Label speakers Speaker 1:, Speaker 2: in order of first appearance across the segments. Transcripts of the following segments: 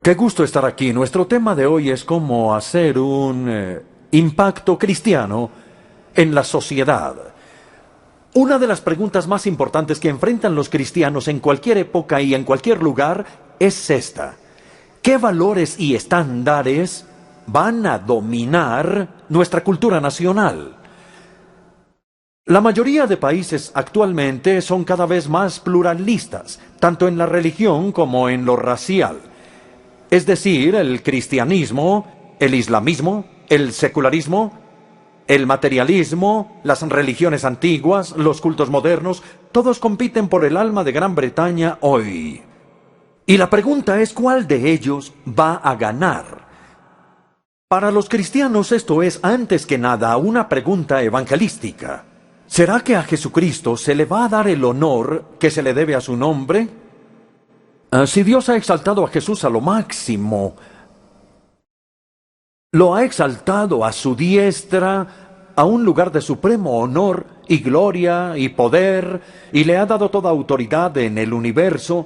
Speaker 1: Qué gusto estar aquí. Nuestro tema de hoy es cómo hacer un impacto cristiano en la sociedad. Una de las preguntas más importantes que enfrentan los cristianos en cualquier época y en cualquier lugar es esta: ¿qué valores y estándares van a dominar nuestra cultura nacional? La mayoría de países actualmente son cada vez más pluralistas, tanto en la religión como en lo racial. Es decir, el cristianismo, el islamismo, el secularismo, el materialismo, las religiones antiguas, los cultos modernos, todos compiten por el alma de Gran Bretaña hoy. Y la pregunta es, ¿cuál de ellos va a ganar? Para los cristianos esto es, antes que nada, una pregunta evangelística. ¿Será que a Jesucristo se le va a dar el honor que se le debe a su nombre? Si Dios ha exaltado a Jesús a lo máximo, lo ha exaltado a su diestra, a un lugar de supremo honor y gloria y poder, y le ha dado toda autoridad en el universo.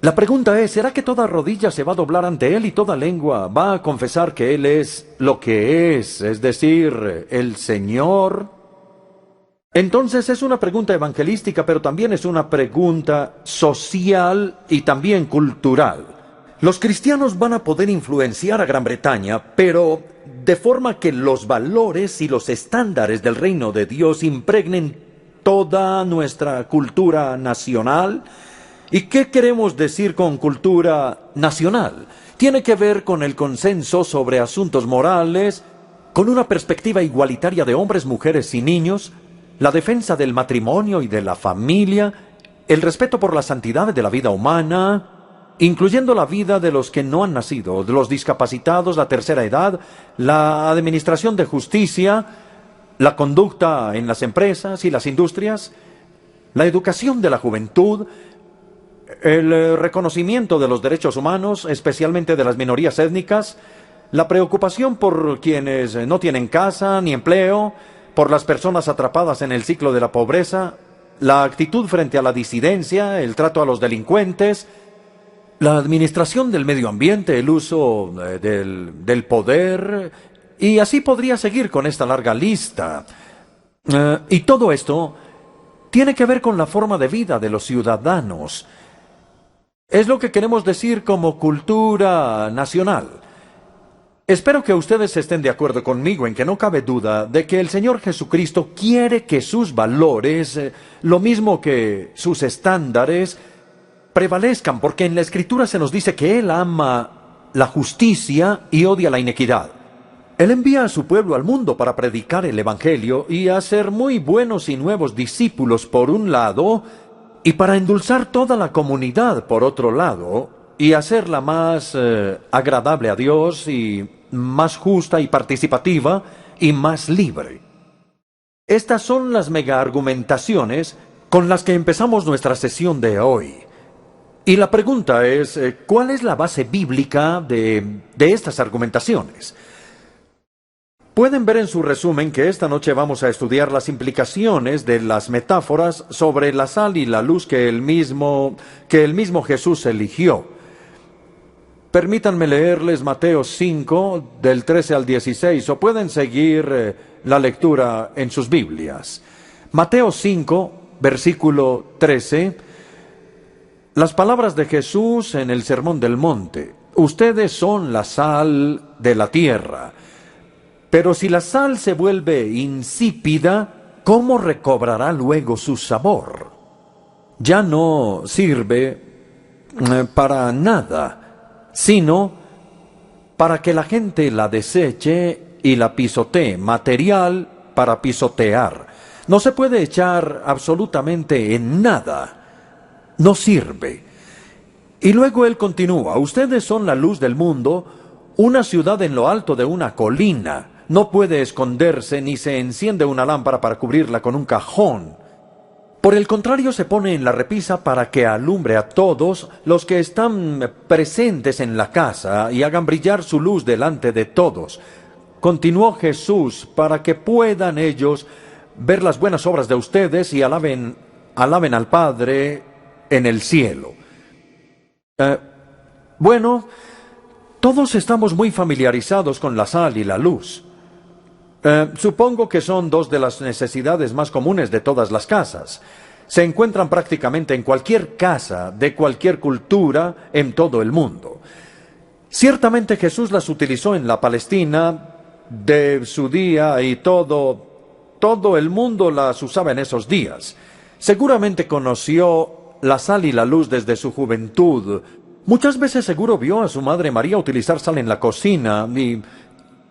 Speaker 1: La pregunta es, ¿será que toda rodilla se va a doblar ante Él y toda lengua va a confesar que Él es lo que es decir, el Señor? Entonces es una pregunta evangelística, pero también es una pregunta social y también cultural. Los cristianos van a poder influenciar a Gran Bretaña, pero de forma que los valores y los estándares del reino de Dios impregnen toda nuestra cultura nacional. ¿Y qué queremos decir con cultura nacional? Tiene que ver con el consenso sobre asuntos morales, con una perspectiva igualitaria de hombres, mujeres y niños, la defensa del matrimonio y de la familia, el respeto por la santidad de la vida humana, incluyendo la vida de los que no han nacido, de los discapacitados, la tercera edad, la administración de justicia, la conducta en las empresas y las industrias, la educación de la juventud, el reconocimiento de los derechos humanos, especialmente de las minorías étnicas, la preocupación por quienes no tienen casa ni empleo, por las personas atrapadas en el ciclo de la pobreza, la actitud frente a la disidencia, el trato a los delincuentes, la administración del medio ambiente, el uso del poder, y así podría seguir con esta larga lista. Y todo esto tiene que ver con la forma de vida de los ciudadanos. Es lo que queremos decir como cultura nacional. Espero que ustedes estén de acuerdo conmigo en que no cabe duda de que el Señor Jesucristo quiere que sus valores, lo mismo que sus estándares, prevalezcan, porque en la Escritura se nos dice que Él ama la justicia y odia la iniquidad. Él envía a su pueblo al mundo para predicar el Evangelio y hacer muy buenos y nuevos discípulos por un lado, y para endulzar toda la comunidad por otro lado, y hacerla más agradable a Dios y más justa y participativa y más libre. Estas son las mega argumentaciones con las que empezamos nuestra sesión de hoy. Y la pregunta es, ¿cuál es la base bíblica de estas argumentaciones? Pueden ver en su resumen que esta noche vamos a estudiar las implicaciones de las metáforas sobre la sal y la luz que el mismo Jesús eligió. Permítanme leerles Mateo 5, del 13 al 16, o pueden seguir la lectura en sus Biblias. Mateo 5, versículo 13, las palabras de Jesús en el Sermón del Monte. Ustedes son la sal de la tierra. Pero si la sal se vuelve insípida, ¿cómo recobrará luego su sabor? Ya no sirve para nada, sino para que la gente la deseche y la pisotee, material para pisotear. No se puede echar absolutamente en nada, no sirve. Y luego él continúa, ustedes son la luz del mundo, una ciudad en lo alto de una colina, no puede esconderse ni se enciende una lámpara para cubrirla con un cajón. Por el contrario, se pone en la repisa para que alumbre a todos los que están presentes en la casa y hagan brillar su luz delante de todos. Continuó Jesús, para que puedan ellos ver las buenas obras de ustedes y alaben al Padre en el cielo. Todos estamos muy familiarizados con la sal y la luz. Supongo que son dos de las necesidades más comunes de todas las casas. Se encuentran prácticamente en cualquier casa de cualquier cultura en todo el mundo. Ciertamente Jesús las utilizó en la Palestina de su día y todo el mundo las usaba en esos días. Seguramente conoció la sal y la luz desde su juventud. Muchas veces seguro vio a su madre María utilizar sal en la cocina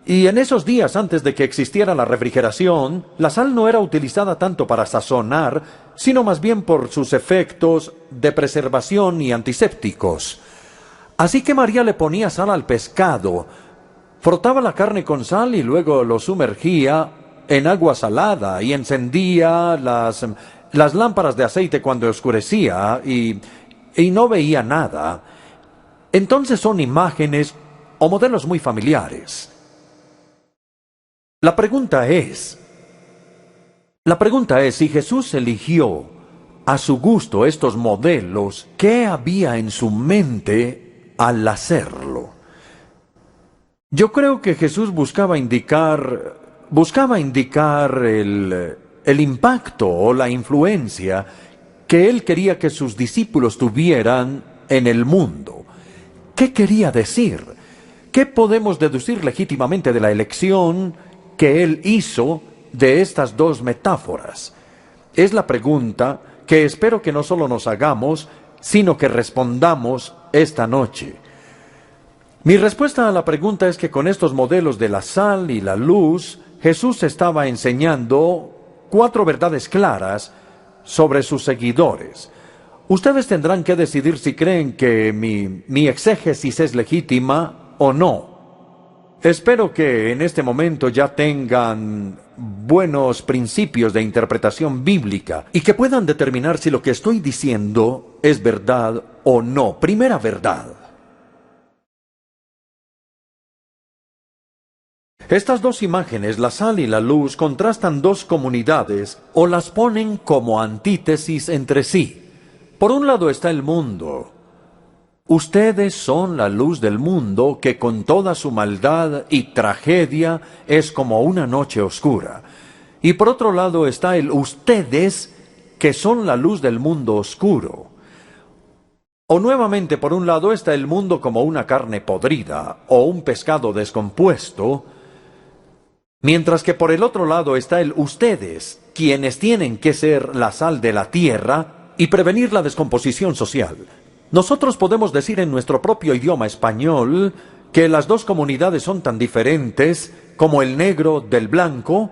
Speaker 1: y en esos días antes de que existiera la refrigeración, la sal no era utilizada tanto para sazonar, sino más bien por sus efectos de preservación y antisépticos. Así que María le ponía sal al pescado, frotaba la carne con sal y luego lo sumergía en agua salada y encendía las lámparas de aceite cuando oscurecía y no veía nada. Entonces son imágenes o modelos muy familiares. La pregunta es si Jesús eligió a su gusto estos modelos, ¿qué había en su mente al hacerlo? Yo creo que Jesús buscaba indicar el impacto o la influencia que él quería que sus discípulos tuvieran en el mundo. ¿Qué quería decir? ¿Qué podemos deducir legítimamente de la elección que él hizo de estas dos metáforas? Es la pregunta que espero que no solo nos hagamos, sino que respondamos esta noche. Mi respuesta a la pregunta es que con estos modelos de la sal y la luz, Jesús estaba enseñando 4 verdades claras sobre sus seguidores. Ustedes tendrán que decidir si creen que mi exégesis es legítima o no. Espero que en este momento ya tengan buenos principios de interpretación bíblica y que puedan determinar si lo que estoy diciendo es verdad o no. Primera verdad. Estas dos imágenes, la sal y la luz, contrastan dos comunidades o las ponen como antítesis entre sí. Por un lado está el mundo. Ustedes son la luz del mundo que con toda su maldad y tragedia es como una noche oscura. Y por otro lado está el ustedes que son la luz del mundo oscuro. O nuevamente por un lado está el mundo como una carne podrida o un pescado descompuesto, mientras que por el otro lado está el ustedes, quienes tienen que ser la sal de la tierra y prevenir la descomposición social. Nosotros podemos decir en nuestro propio idioma español que las dos comunidades son tan diferentes como el negro del blanco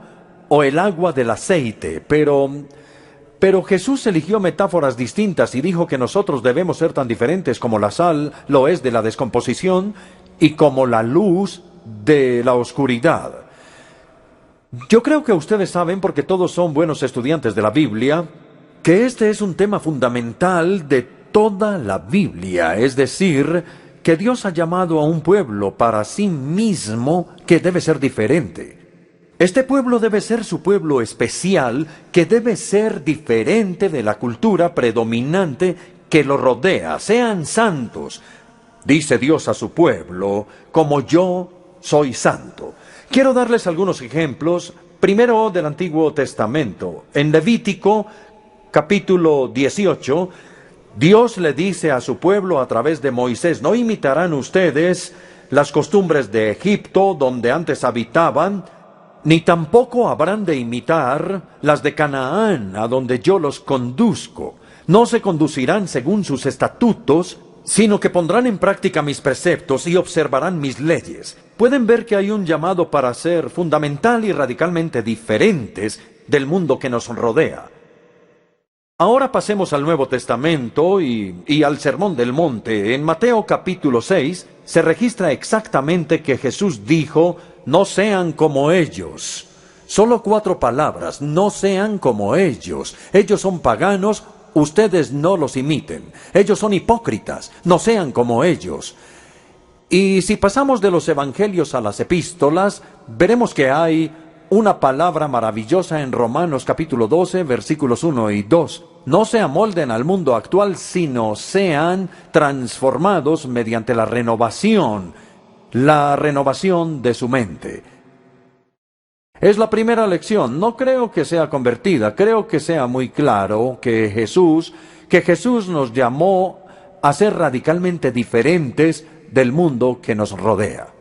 Speaker 1: o el agua del aceite, pero Jesús eligió metáforas distintas y dijo que nosotros debemos ser tan diferentes como la sal lo es de la descomposición y como la luz de la oscuridad. Yo creo que ustedes saben, porque todos son buenos estudiantes de la Biblia, que este es un tema fundamental de toda la Biblia, es decir, que Dios ha llamado a un pueblo para sí mismo que debe ser diferente. Este pueblo debe ser su pueblo especial, que debe ser diferente de la cultura predominante que lo rodea. Sean santos, dice Dios a su pueblo, como yo soy santo. Quiero darles algunos ejemplos, primero del Antiguo Testamento. En Levítico, capítulo 18, Dios le dice a su pueblo a través de Moisés: no imitarán ustedes las costumbres de Egipto, donde antes habitaban, ni tampoco habrán de imitar las de Canaán, a donde yo los conduzco. No se conducirán según sus estatutos, sino que pondrán en práctica mis preceptos y observarán mis leyes. Pueden ver que hay un llamado para ser fundamental y radicalmente diferentes del mundo que nos rodea. Ahora pasemos al Nuevo Testamento y al Sermón del Monte. En Mateo capítulo 6 se registra exactamente que Jesús dijo: no sean como ellos. Solo 4 palabras: no sean como ellos. Ellos son paganos, ustedes no los imiten. Ellos son hipócritas, no sean como ellos. Y si pasamos de los evangelios a las epístolas, veremos que hay una palabra maravillosa en Romanos capítulo 12, versículos 1 y 2. No se amolden al mundo actual, sino sean transformados mediante la renovación la renovación de su mente. Es la primera lección. No creo que sea convertida, creo que sea muy claro que Jesús nos llamó a ser radicalmente diferentes del mundo que nos rodea.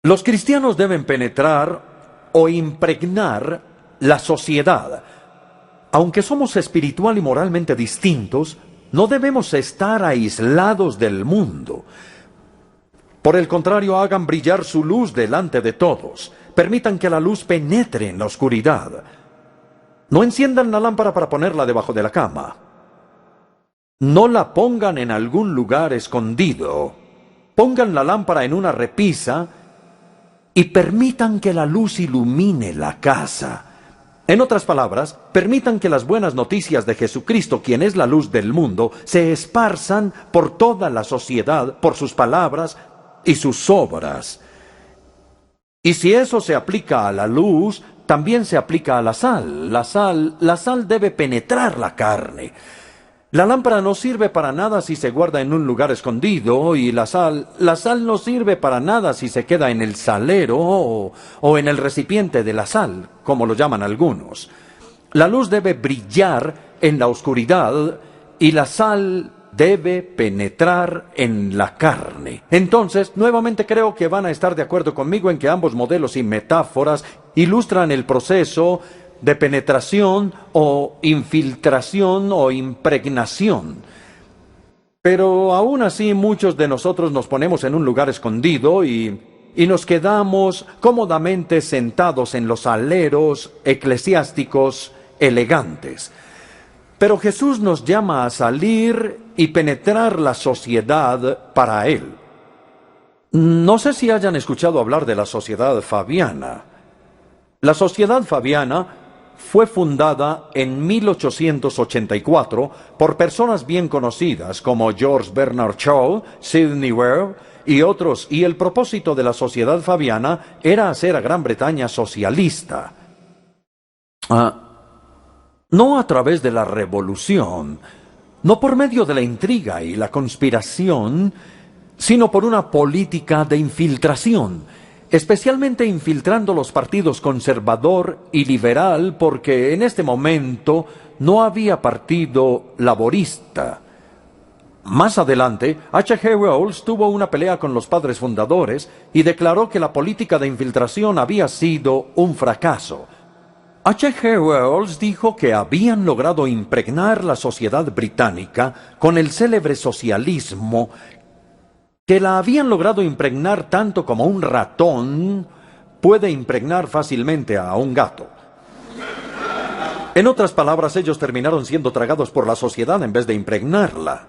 Speaker 1: Los cristianos deben penetrar o impregnar la sociedad. Aunque somos espiritual y moralmente distintos, no debemos estar aislados del mundo. Por el contrario, hagan brillar su luz delante de todos. Permitan que la luz penetre en la oscuridad. No enciendan la lámpara para ponerla debajo de la cama. No la pongan en algún lugar escondido. Pongan la lámpara en una repisa y permitan que la luz ilumine la casa. En otras palabras, permitan que las buenas noticias de Jesucristo, quien es la luz del mundo, se esparzan por toda la sociedad, por sus palabras y sus obras. Y si eso se aplica a la luz, también se aplica a la sal. La sal debe penetrar la carne. La lámpara no sirve para nada si se guarda en un lugar escondido, y la sal no sirve para nada si se queda en el salero o en el recipiente de la sal, como lo llaman algunos. La luz debe brillar en la oscuridad y la sal debe penetrar en la carne. Entonces, nuevamente creo que van a estar de acuerdo conmigo en que ambos modelos y metáforas ilustran el proceso de penetración o infiltración o impregnación. Pero aún así muchos de nosotros nos ponemos en un lugar escondido y nos quedamos cómodamente sentados en los aleros eclesiásticos elegantes. Pero Jesús nos llama a salir y penetrar la sociedad para Él. No sé si hayan escuchado hablar de la Sociedad Fabiana. La Sociedad Fabiana fue fundada en 1884 por personas bien conocidas como George Bernard Shaw, Sidney Ware y otros, y el propósito de la Sociedad Fabiana era hacer a Gran Bretaña socialista. No a través de la revolución, no por medio de la intriga y la conspiración, sino por una política de infiltración, especialmente infiltrando los partidos conservador y liberal, porque en este momento no había partido laborista. Más adelante, H.G. Wells tuvo una pelea con los padres fundadores y declaró que la política de infiltración había sido un fracaso. H.G. Wells dijo que habían logrado impregnar la sociedad británica con el célebre socialismo, que la habían logrado impregnar tanto como un ratón puede impregnar fácilmente a un gato. En otras palabras, ellos terminaron siendo tragados por la sociedad en vez de impregnarla.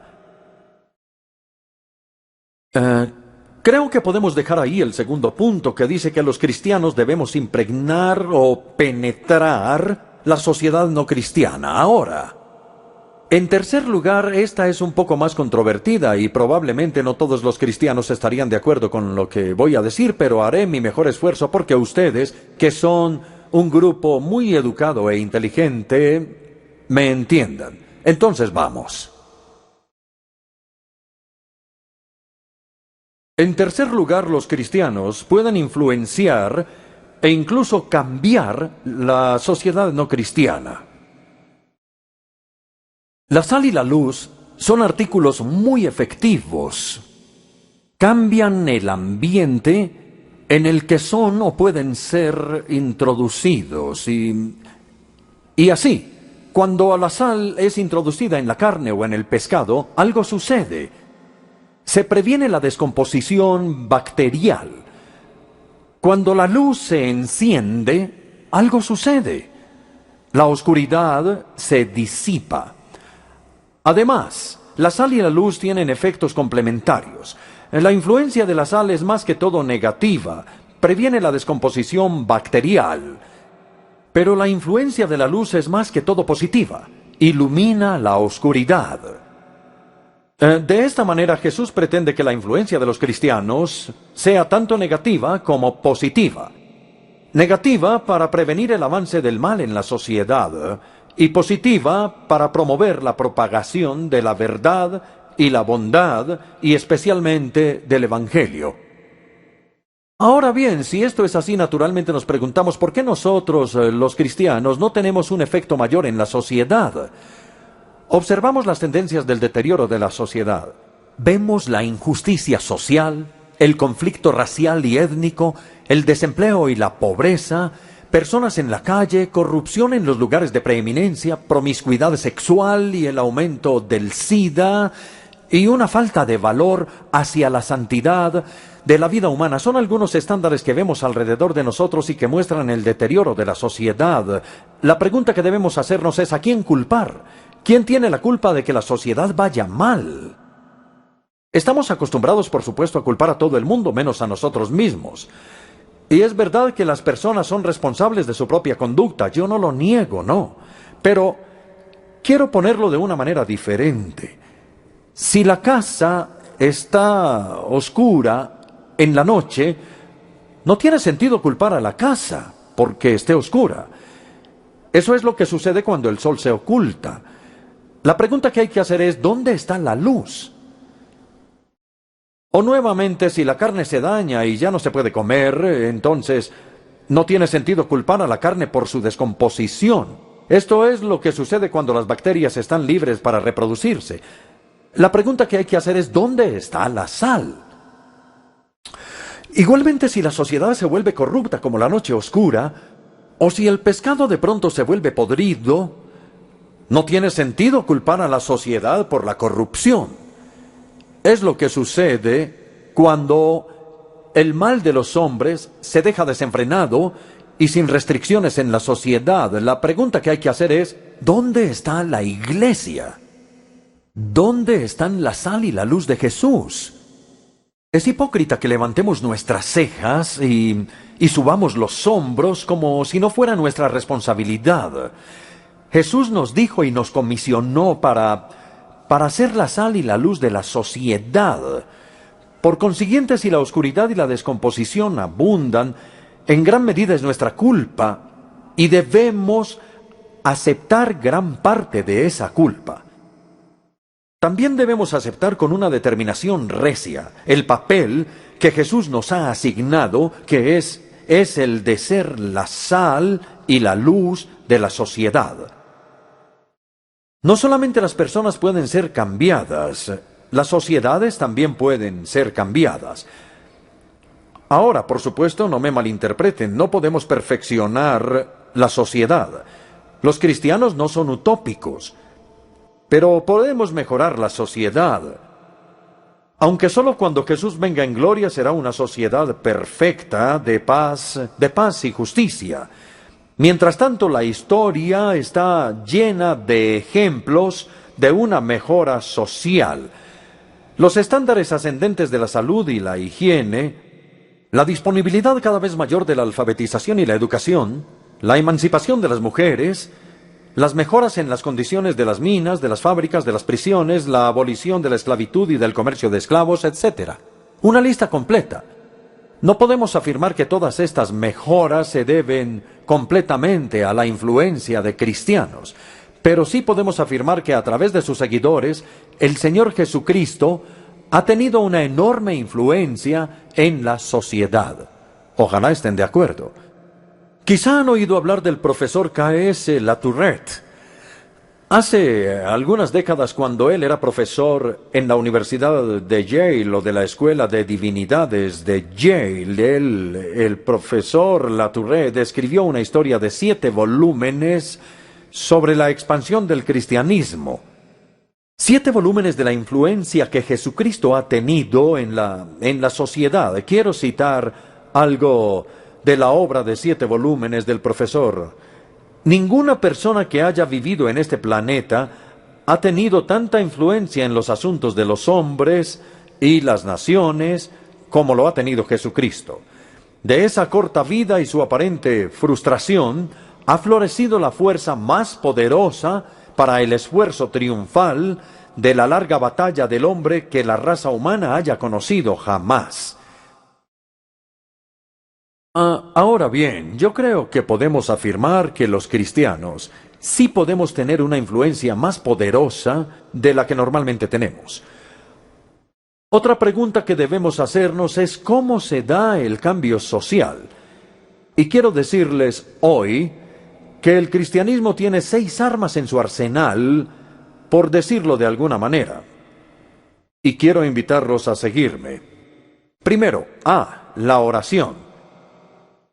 Speaker 1: Creo que podemos dejar ahí el segundo punto, que dice que los cristianos debemos impregnar o penetrar la sociedad no cristiana. Ahora, en tercer lugar, esta es un poco más controvertida y probablemente no todos los cristianos estarían de acuerdo con lo que voy a decir, pero haré mi mejor esfuerzo porque ustedes, que son un grupo muy educado e inteligente, me entiendan. Entonces vamos. En tercer lugar, los cristianos pueden influenciar e incluso cambiar la sociedad no cristiana. La sal y la luz son artículos muy efectivos. Cambian el ambiente en el que son o pueden ser introducidos. Y así, cuando la sal es introducida en la carne o en el pescado, algo sucede. Se previene la descomposición bacterial. Cuando la luz se enciende, algo sucede. La oscuridad se disipa. Además, la sal y la luz tienen efectos complementarios. La influencia de la sal es más que todo negativa, previene la descomposición bacterial. Pero la influencia de la luz es más que todo positiva, ilumina la oscuridad. De esta manera, Jesús pretende que la influencia de los cristianos sea tanto negativa como positiva. Negativa para prevenir el avance del mal en la sociedad, y positiva para promover la propagación de la verdad y la bondad, y especialmente del Evangelio. Ahora bien, si esto es así, naturalmente nos preguntamos por qué nosotros, los cristianos, no tenemos un efecto mayor en la sociedad. Observamos las tendencias del deterioro de la sociedad. Vemos la injusticia social, el conflicto racial y étnico, el desempleo y la pobreza, personas en la calle, corrupción en los lugares de preeminencia, promiscuidad sexual y el aumento del SIDA, y una falta de valor hacia la santidad de la vida humana. Son algunos estándares que vemos alrededor de nosotros y que muestran el deterioro de la sociedad. La pregunta que debemos hacernos es: ¿a quién culpar? ¿Quién tiene la culpa de que la sociedad vaya mal? Estamos acostumbrados, por supuesto, a culpar a todo el mundo, menos a nosotros mismos. Y es verdad que las personas son responsables de su propia conducta, yo no lo niego, no. Pero quiero ponerlo de una manera diferente. Si la casa está oscura en la noche, no tiene sentido culpar a la casa porque esté oscura. Eso es lo que sucede cuando el sol se oculta. La pregunta que hay que hacer es: ¿dónde está la luz? O nuevamente, si la carne se daña y ya no se puede comer, entonces no tiene sentido culpar a la carne por su descomposición. Esto es lo que sucede cuando las bacterias están libres para reproducirse. La pregunta que hay que hacer es: ¿dónde está la sal? Igualmente, si la sociedad se vuelve corrupta como la noche oscura, o si el pescado de pronto se vuelve podrido, no tiene sentido culpar a la sociedad por la corrupción. Es lo que sucede cuando el mal de los hombres se deja desenfrenado y sin restricciones en la sociedad. La pregunta que hay que hacer es: ¿dónde está la iglesia? ¿Dónde están la sal y la luz de Jesús? Es hipócrita que levantemos nuestras cejas y subamos los hombros como si no fuera nuestra responsabilidad. Jesús nos dijo y nos comisionó para ser la sal y la luz de la sociedad. Por consiguiente, si la oscuridad y la descomposición abundan, en gran medida es nuestra culpa y debemos aceptar gran parte de esa culpa. También debemos aceptar con una determinación recia el papel que Jesús nos ha asignado, que es el de ser la sal y la luz de la sociedad. No solamente las personas pueden ser cambiadas, las sociedades también pueden ser cambiadas. Ahora, por supuesto, no me malinterpreten, no podemos perfeccionar la sociedad. Los cristianos no son utópicos, pero podemos mejorar la sociedad. Aunque solo cuando Jesús venga en gloria será una sociedad perfecta de paz y justicia. Mientras tanto, la historia está llena de ejemplos de una mejora social. Los estándares ascendentes de la salud y la higiene, la disponibilidad cada vez mayor de la alfabetización y la educación, la emancipación de las mujeres, las mejoras en las condiciones de las minas, de las fábricas, de las prisiones, la abolición de la esclavitud y del comercio de esclavos, etc. Una lista completa. No podemos afirmar que todas estas mejoras se deben completamente a la influencia de cristianos, pero sí podemos afirmar que a través de sus seguidores, el Señor Jesucristo ha tenido una enorme influencia en la sociedad. Ojalá estén de acuerdo. Quizá han oído hablar del profesor K.S. Latourette. Hace algunas décadas, cuando él era profesor en la Universidad de Yale o de la Escuela de Divinidades de Yale, el profesor Latourette escribió una historia de 7 volúmenes sobre la expansión del cristianismo. 7 volúmenes de la influencia que Jesucristo ha tenido en la sociedad. Quiero citar algo de la obra de 7 volúmenes del profesor. Ninguna persona que haya vivido en este planeta ha tenido tanta influencia en los asuntos de los hombres y las naciones como lo ha tenido Jesucristo. De esa corta vida y su aparente frustración ha florecido la fuerza más poderosa para el esfuerzo triunfal de la larga batalla del hombre que la raza humana haya conocido jamás. Ahora bien, yo creo que podemos afirmar que los cristianos sí podemos tener una influencia más poderosa de la que normalmente tenemos. Otra pregunta que debemos hacernos es cómo se da el cambio social. Y quiero decirles hoy que el cristianismo tiene 6 armas en su arsenal, por decirlo de alguna manera. Y quiero invitarlos a seguirme. Primero, la oración.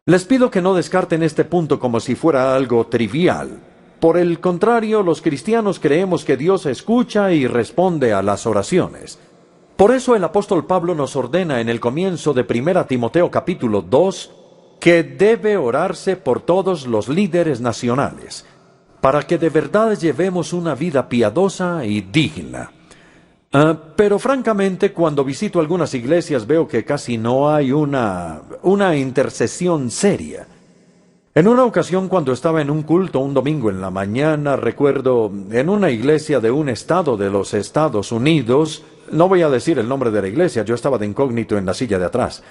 Speaker 1: Les pido que no descarten este punto como si fuera algo trivial. Por el contrario, los cristianos creemos que Dios escucha y responde a las oraciones. Por eso el apóstol Pablo nos ordena en el comienzo de 1 Timoteo capítulo 2 que debe orarse por todos los líderes nacionales, para que de verdad llevemos una vida piadosa y digna. Pero francamente, cuando visito algunas iglesias veo que casi no hay una intercesión seria. En una ocasión, cuando estaba en un culto un domingo en la mañana, recuerdo, en una iglesia de un estado de los Estados Unidos, no voy a decir el nombre de la iglesia, yo estaba de incógnito en la silla de atrás.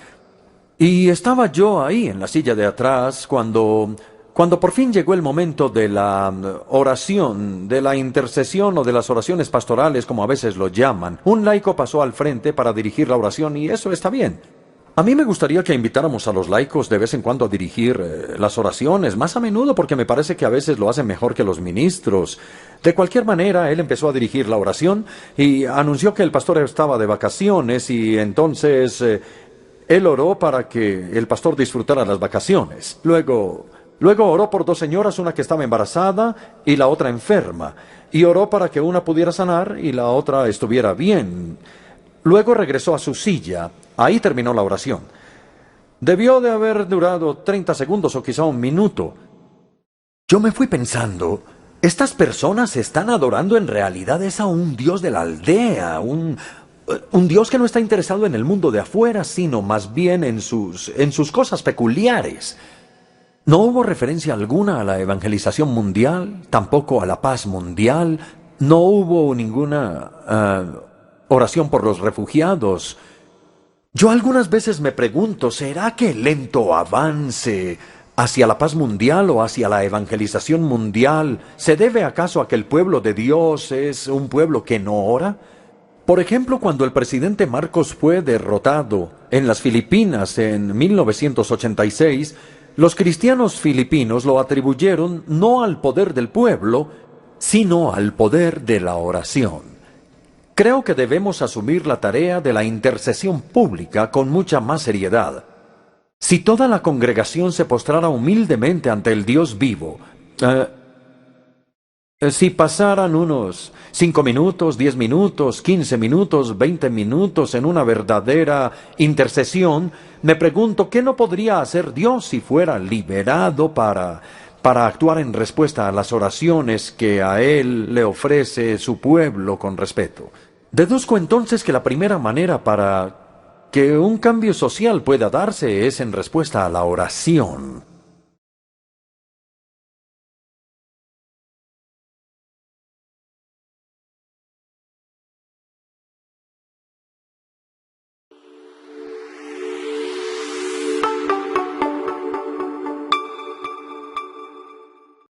Speaker 1: Y estaba yo ahí en la silla de atrás cuando por fin llegó el momento de la oración, de la intercesión o de las oraciones pastorales, como a veces lo llaman. Un laico pasó al frente para dirigir la oración y eso está bien. A mí me gustaría que invitáramos a los laicos de vez en cuando a dirigir las oraciones, más a menudo porque me parece que a veces lo hacen mejor que los ministros. De cualquier manera, él empezó a dirigir la oración y anunció que el pastor estaba de vacaciones y entonces él oró para que el pastor disfrutara las vacaciones. Luego oró por 2 señoras, una que estaba embarazada y la otra enferma, y oró para que una pudiera sanar y la otra estuviera bien. Luego regresó a su silla. Ahí terminó la oración. Debió de haber durado 30 segundos o quizá 1 minuto. Yo me fui pensando, estas personas están adorando en realidad a un Dios de la aldea, un Dios que no está interesado en el mundo de afuera, sino más bien en sus cosas peculiares. No hubo referencia alguna a la evangelización mundial, tampoco a la paz mundial, no hubo ninguna oración por los refugiados. Yo algunas veces me pregunto, ¿será que el lento avance hacia la paz mundial o hacia la evangelización mundial se debe acaso a que el pueblo de Dios es un pueblo que no ora? Por ejemplo, cuando el presidente Marcos fue derrotado en las Filipinas en 1986, los cristianos filipinos lo atribuyeron no al poder del pueblo, sino al poder de la oración. Creo que debemos asumir la tarea de la intercesión pública con mucha más seriedad. Si toda la congregación se postrara humildemente ante el Dios vivo, si pasaran unos 5 minutos, 10 minutos, 15 minutos, 20 minutos en una verdadera intercesión, me pregunto, ¿qué no podría hacer Dios si fuera liberado para actuar en respuesta a las oraciones que a Él le ofrece su pueblo con respeto? Deduzco entonces que la primera manera para que un cambio social pueda darse es en respuesta a la oración.